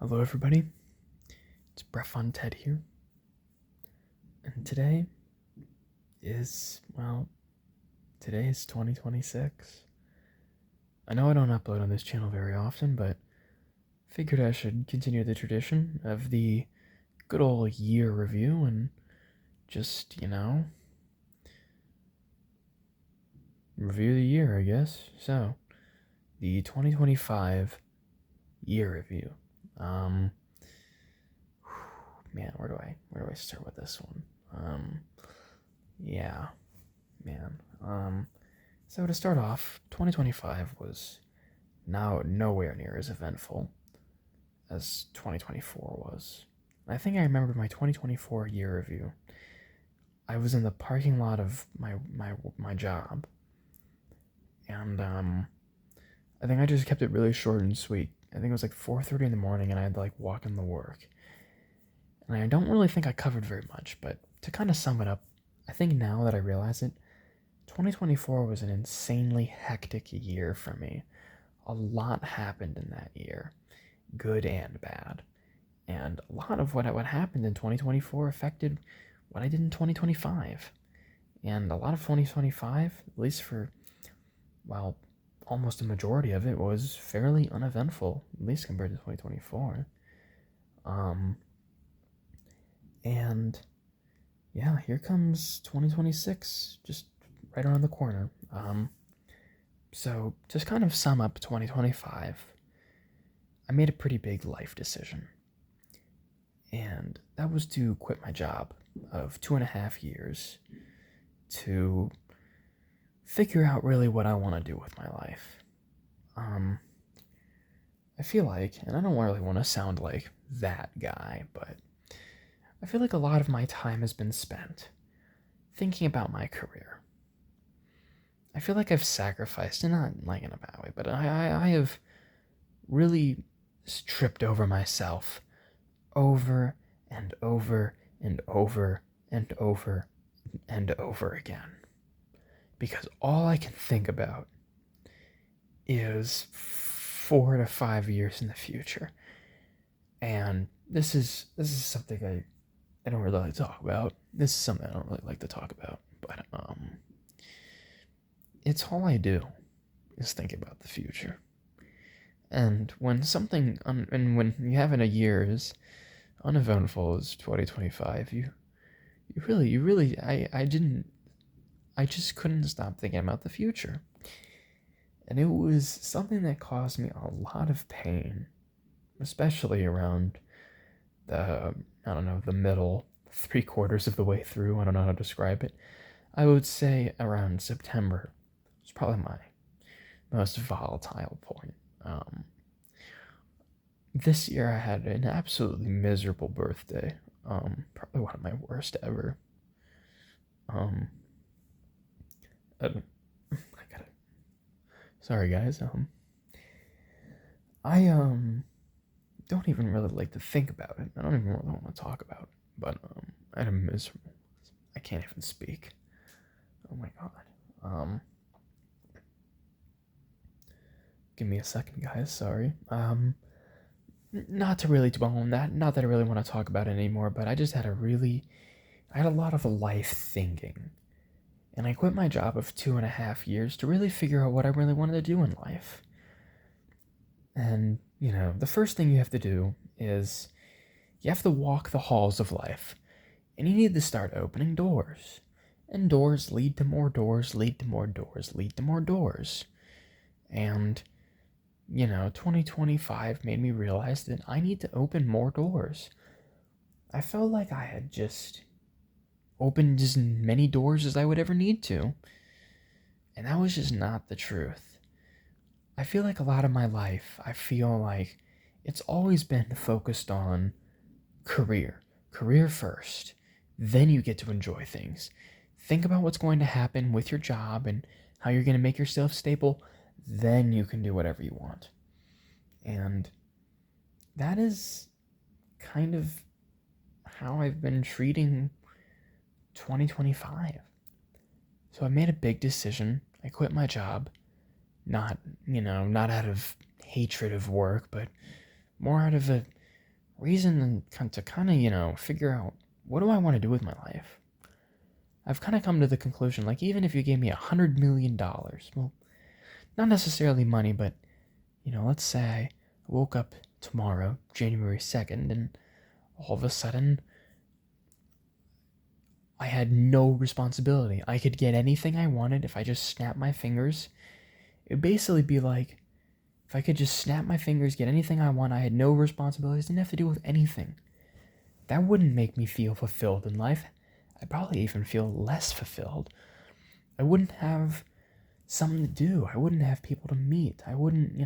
Hello, everybody. It's Breath on Ted here, and today is 2026. I know I don't upload on this channel very often, but figured I should continue the tradition of the good old year review and just, review the year, I guess. So, the 2025 year review. Man, where do I start with this one? Yeah, man. So to start off, 2025 was now nowhere near as eventful as 2024 was. I think I remember my 2024 year review. I was in the parking lot of my job, and I think I just kept it really short and sweet. I think it was like 4:30 in the morning, and I had to walk in the work. And I don't really think I covered very much, but to kind of sum it up, I think now that I realize it, 2024 was an insanely hectic year for me. A lot happened in that year, good and bad. And a lot of what happened in 2024 affected what I did in 2025. And a lot of 2025, at least for, almost a majority of it was fairly uneventful, at least compared to 2024. And yeah, here comes 2026, just right around the corner. So just kind of sum up 2025, I made a pretty big life decision. And that was to quit my job of 2.5 years to figure out really what I want to do with my life. I feel like, and I don't really want to sound like that guy, but I feel like a lot of my time has been spent thinking about my career. I feel like I've sacrificed, and not like in a bad way, but I have really tripped over myself over and over and over and over and over again. Because all I can think about is 4 to 5 years in the future. And this is something I don't really like to talk about. This is something I don't really like to talk about, but it's all I do is think about the future. And when when you have in a year as uneventful as 2025, I just couldn't stop thinking about the future. And it was something that caused me a lot of pain, especially around the middle 3/4 of the way through. I don't know how to describe it. I would say around September was probably my most volatile point. This year I had an absolutely miserable birthday. Probably one of my worst ever. I gotta. Sorry, guys. I don't even really like to think about it. I don't even really want to talk about it. But I had a miserable. I can't even speak. Oh my god. Give me a second, guys. Sorry. Not to really dwell on that. Not that I really want to talk about it anymore. But I had a lot of life thinking, and I quit my job of 2.5 years to really figure out what I really wanted to do in life. And the first thing you have to do is you have to walk the halls of life, and you need to start opening doors. And doors lead to more doors, lead to more doors, lead to more doors. And 2025 made me realize that I need to open more doors. I felt like I had just opened as many doors as I would ever need to. And that was just not the truth. I feel like a lot of my life, I feel like it's always been focused on career. Career first. Then you get to enjoy things. Think about what's going to happen with your job and how you're going to make yourself stable. Then you can do whatever you want. And that is kind of how I've been treating 2025. So I made a big decision. I quit my job. Not out of hatred of work, but more out of a reason to kind of, figure out what do I want to do with my life. I've kind of come to the conclusion, like, even if you gave me $100 million, well, not necessarily money, but, let's say I woke up tomorrow, January 2nd, and all of a sudden, I had no responsibility. I could get anything I wanted if I just snapped my fingers. It would basically be like, if I could just snap my fingers, get anything I want, I had no responsibilities, didn't have to deal with anything. That wouldn't make me feel fulfilled in life. I'd probably even feel less fulfilled. I wouldn't have something to do. I wouldn't have people to meet. I wouldn't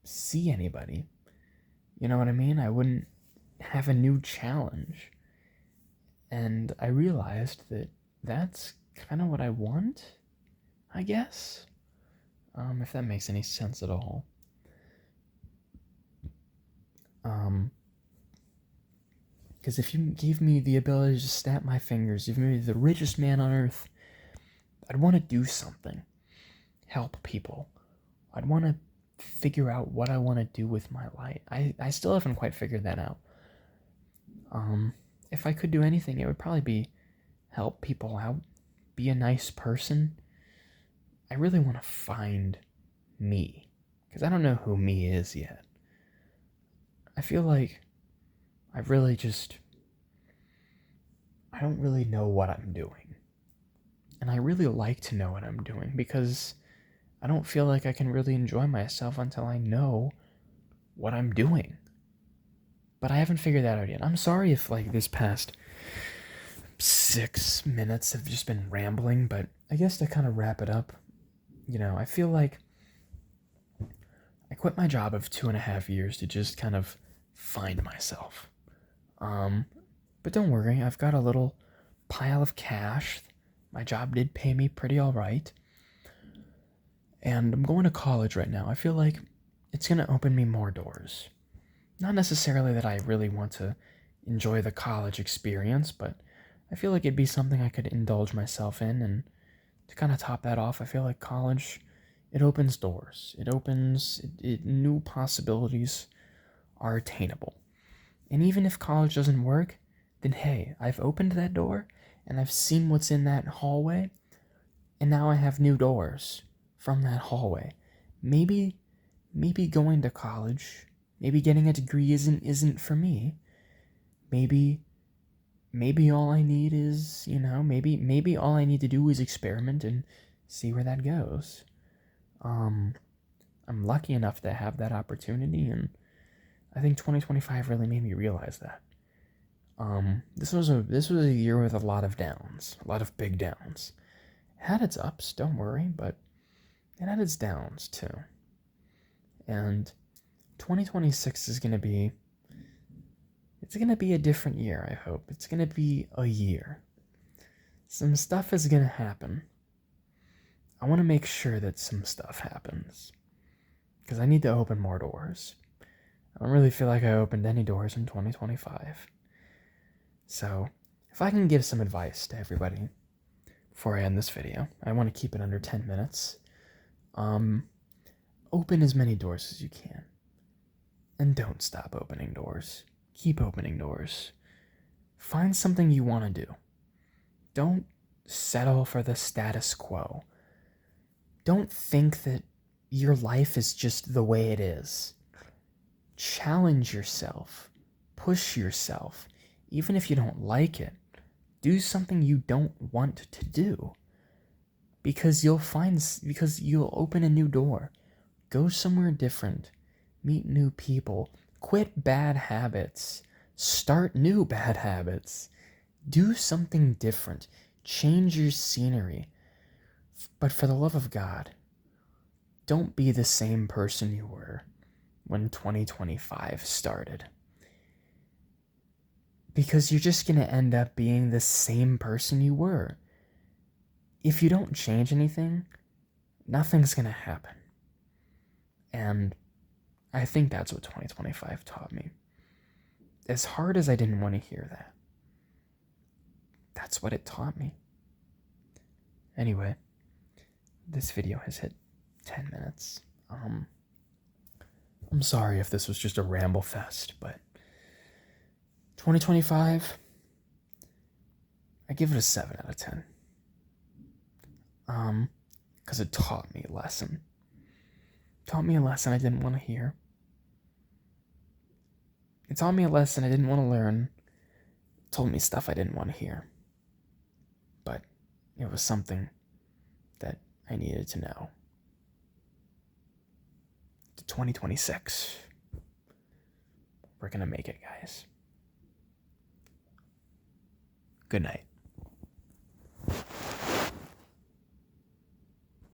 see anybody. You know what I mean? I wouldn't have a new challenge. And I realized that that's kind of what I want, I guess. If that makes any sense at all. Because if you gave me the ability to snap my fingers, if you made me the richest man on earth, I'd want to do something. Help people. I'd want to figure out what I want to do with my life. I still haven't quite figured that out. If I could do anything, it would probably be help people out, be a nice person. I really want to find me, because I don't know who me is yet. I feel like I don't really know what I'm doing. And I really like to know what I'm doing, because I don't feel like I can really enjoy myself until I know what I'm doing. But I haven't figured that out yet. I'm sorry if, this past 6 minutes have just been rambling, but I guess to kind of wrap it up, I feel like I quit my job of 2.5 years to just kind of find myself. But don't worry, I've got a little pile of cash. My job did pay me pretty all right. And I'm going to college right now. I feel like it's going to open me more doors. Not necessarily that I really want to enjoy the college experience, but I feel like it'd be something I could indulge myself in. And to kind of top that off, I feel like college, it opens doors. New possibilities are attainable. And even if college doesn't work, then hey, I've opened that door, and I've seen what's in that hallway, and now I have new doors from that hallway. Maybe going to college, maybe getting a degree isn't for me. Maybe all I need is, maybe all I need to do is experiment and see where that goes. I'm lucky enough to have that opportunity, and I think 2025 really made me realize that. This was a year with a lot of downs, a lot of big downs. It had its ups, don't worry, but it had its downs too. And 2026 is gonna be a different year, I hope. It's gonna be a year. Some stuff is gonna happen. I want to make sure that some stuff happens, because I need to open more doors. I don't really feel like I opened any doors in 2025. So, if I can give some advice to everybody before I end this video, I want to keep it under 10 minutes. Open as many doors as you can. And don't stop opening doors. Keep opening doors. Find something you want to do. Don't settle for the status quo. Don't think that your life is just the way it is. Challenge yourself. Push yourself. Even if you don't like it, do something you don't want to do. Because you'll open a new door. Go somewhere different. Meet new people. Quit bad habits. Start new bad habits. Do something different. Change your scenery. But for the love of God, don't be the same person you were when 2025 started. Because you're just going to end up being the same person you were. If you don't change anything, nothing's going to happen. And I think that's what 2025 taught me. As hard as I didn't want to hear that, that's what it taught me. Anyway, this video has hit 10 minutes. I'm sorry if this was just a ramble fest, but 2025, I give it a 7 out of 10. Because it taught me a lesson. Taught me a lesson I didn't want to hear. It taught me a lesson I didn't want to learn. It told me stuff I didn't want to hear. But it was something that I needed to know. To 2026. We're gonna make it, guys. Good night.